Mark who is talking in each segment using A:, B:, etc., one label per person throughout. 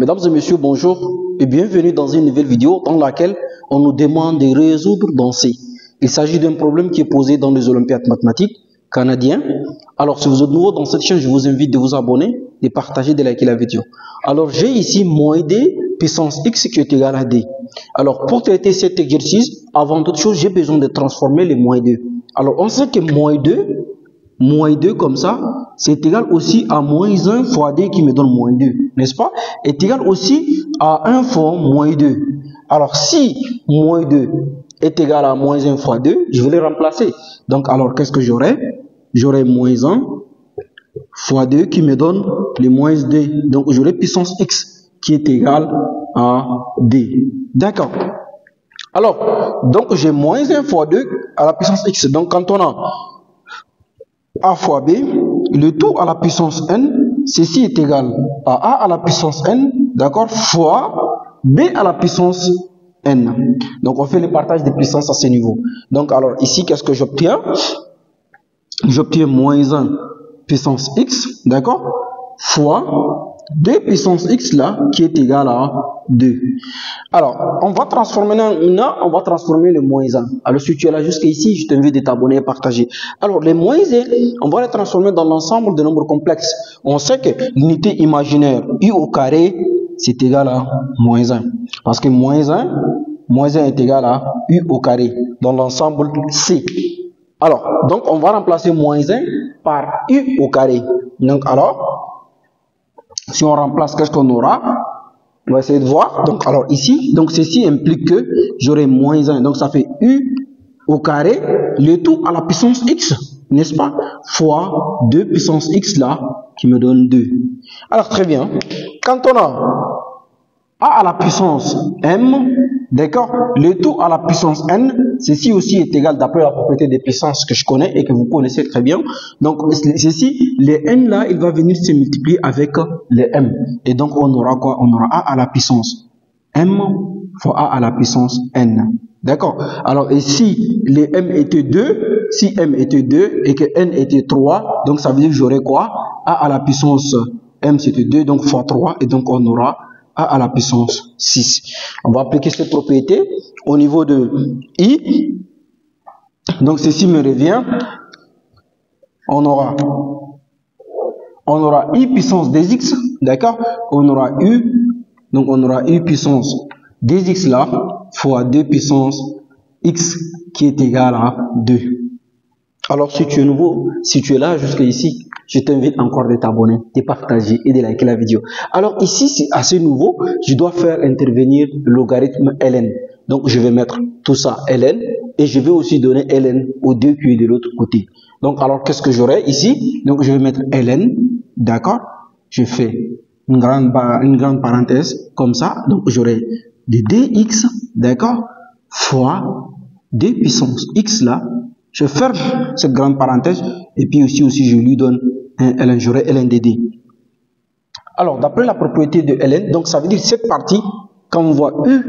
A: Mesdames et messieurs, bonjour et bienvenue dans une nouvelle vidéo dans laquelle on nous demande de résoudre dans C. Il s'agit d'un problème qui est posé dans les Olympiades mathématiques canadiens. Alors, si vous êtes nouveau dans cette chaîne, je vous invite de vous abonner, de partager, de liker la vidéo. Alors, j'ai ici moins D puissance x qui est égal à D. Alors, pour traiter cet exercice, avant toute chose, j'ai besoin de transformer les moins 2. Alors, on sait que moins 2 comme ça, c'est égal aussi à moins 1 fois D qui me donne moins 2, n'est-ce pas? Est égal aussi à 1 fois moins 2. Alors, si moins 2 est égal à moins 1 fois 2, je vais les remplacer. Donc, alors, qu'est-ce que j'aurai? J'aurai moins 1 fois 2 qui me donne les moins 2. Donc, j'aurai puissance x qui est égale à D. D'accord. Alors, donc, j'ai moins 1 fois 2 à la puissance x. Donc, quand on a a fois b, le tout à la puissance n, ceci est égal à a à la puissance n, d'accord, fois b à la puissance n. Donc, on fait le partage des puissances à ce niveau. Donc, alors, ici, qu'est-ce que j'obtiens? J'obtiens moins 1 puissance x, d'accord, fois 2 puissance x là, qui est égal à 2. Alors, on va transformer maintenant, on va transformer le moins 1. Alors, si tu es là jusqu'ici, je t'invite de t'abonner et partager. Alors, les moins 1, on va les transformer dans l'ensemble des nombres complexes. On sait que l'unité imaginaire u au carré, c'est égal à moins 1. Parce que moins 1 est égal à u au carré dans l'ensemble C. Alors, donc, on va remplacer moins 1 par u au carré. Donc, alors, si on remplace, qu'est-ce qu'on aura? On va essayer de voir. Donc, alors ici, donc ceci implique que j'aurai moins 1. Donc, ça fait u au carré, le tout à la puissance x, n'est-ce pas? Fois 2 puissance x là, qui me donne 2. Alors, très bien. Quand on a a à la puissance m, d'accord, le tout à la puissance n, ceci aussi est égal d'après la propriété des puissances que je connais et que vous connaissez très bien. Donc, ceci, les n là, il va venir se multiplier avec les m. Et donc, on aura quoi? On aura a à la puissance m fois a à la puissance n. D'accord? Alors, et si les m étaient 2, si m était 2 et que n était 3, donc ça veut dire que j'aurai quoi? A à la puissance m c'était 2, donc fois 3, et donc on aura a à la puissance 6. On va appliquer cette propriété au niveau de i. Donc ceci me revient. On aura i puissance dx, d'accord? On aura u, donc on aura u puissance dx là, fois 2 puissance x qui est égal à 2. Alors si tu es nouveau, si tu es là jusqu'ici, je t'invite encore de t'abonner, de partager et de liker la vidéo. Alors ici, c'est assez nouveau, je dois faire intervenir le logarithme ln. Donc je vais mettre tout ça ln et je vais aussi donner ln au 2 qui est de l'autre côté. Donc alors qu'est-ce que j'aurai ici? Donc je vais mettre ln, d'accord? Je fais une grande parenthèse comme ça. Donc j'aurai de dx, d'accord, fois 2 puissance x là. Je ferme cette grande parenthèse et puis aussi je lui donne un ln, j'aurai ln de d. Alors, d'après la propriété de ln, donc ça veut dire cette partie, quand on voit u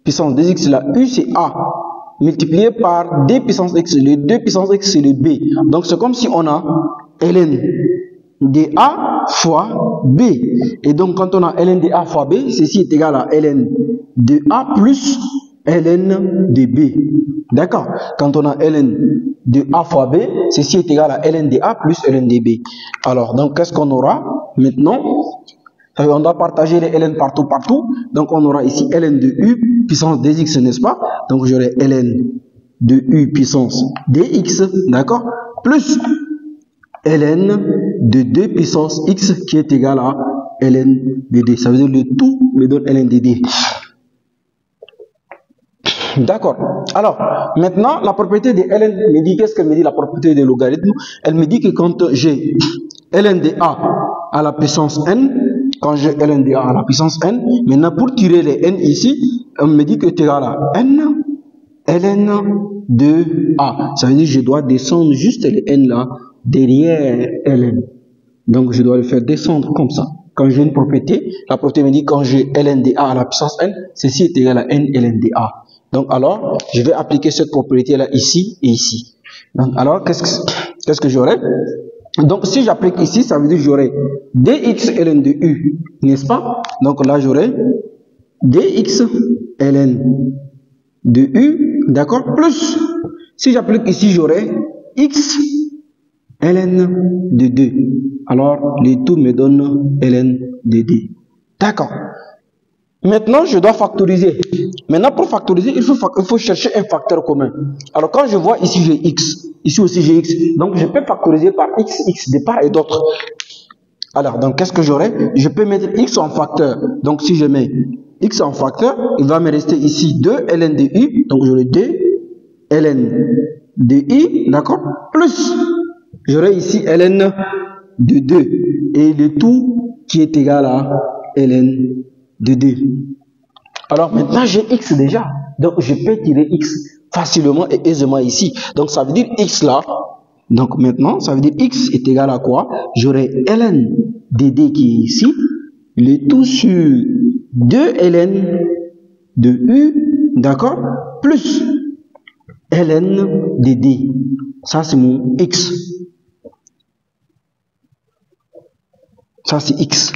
A: puissance 2x là, u c'est a multiplié par d puissance x, le 2 puissance x c'est le b. Donc c'est comme si on a ln de a fois b. Et donc quand on a ln de a fois b, ceci est égal à ln de a plus ln de b. D'accord? Quand on a ln de a fois b, ceci est égal à ln de a plus ln de b. Alors, donc, qu'est-ce qu'on aura maintenant? On doit partager les ln partout. Donc, on aura ici ln de u puissance dx, n'est-ce pas? Donc, j'aurai ln de u puissance dx, d'accord? Plus ln de 2 puissance x qui est égal à ln de d. Ça veut dire le tout me donne ln de d. D'accord. Alors, maintenant, la propriété de ln me dit, qu'est-ce qu'elle me dit, la propriété des logarithmes? Elle me dit que quand j'ai ln de a à la puissance n, quand j'ai ln de a à la puissance n, maintenant pour tirer les n ici, on me dit que c'est égal à n ln de a. Ça veut dire que je dois descendre juste les n là, derrière ln. Donc, je dois le faire descendre comme ça. Quand j'ai une propriété, la propriété me dit que quand j'ai ln de a à la puissance n, ceci est égal à n ln de a. Donc, alors, je vais appliquer cette propriété-là ici et ici. Donc, alors, qu'est-ce que j'aurai? Donc, si j'applique ici, ça veut dire que j'aurai dx ln de u, n'est-ce pas? Donc là, j'aurai dx ln de u, d'accord, plus, si j'applique ici, j'aurai x ln de 2. Alors, le tout me donne ln de 2. D'accord. Maintenant, je dois factoriser. Maintenant, pour factoriser, il faut chercher un facteur commun. Alors, quand je vois ici, j'ai x. Ici aussi, j'ai x. Donc, je peux factoriser par x de part et d'autre. Alors, donc, qu'est-ce que j'aurai? Je peux mettre x en facteur. Donc, si je mets x en facteur, il va me rester ici 2 ln de u. Donc, j'aurai 2 ln de i, d'accord? Plus, j'aurai ici ln de 2. Et le tout qui est égal à ln de 2. Alors maintenant j'ai x déjà, donc je peux tirer x facilement et aisément ici. Donc ça veut dire x là, donc maintenant ça veut dire x est égal à quoi? J'aurai ln de 2 qui est ici, le tout sur 2 ln de u, d'accord, plus ln de 2. Ça c'est mon x. Ça c'est x.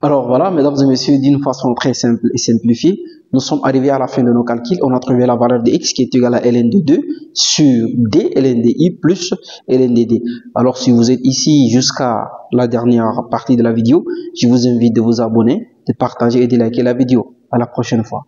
A: Alors voilà, mesdames et messieurs, d'une façon très simple et simplifiée, nous sommes arrivés à la fin de nos calculs. On a trouvé la valeur de x qui est égale à ln de 2 sur d ln de i plus ln de d. Alors si vous êtes ici jusqu'à la dernière partie de la vidéo, je vous invite de vous abonner, de partager et de liker la vidéo. À la prochaine fois.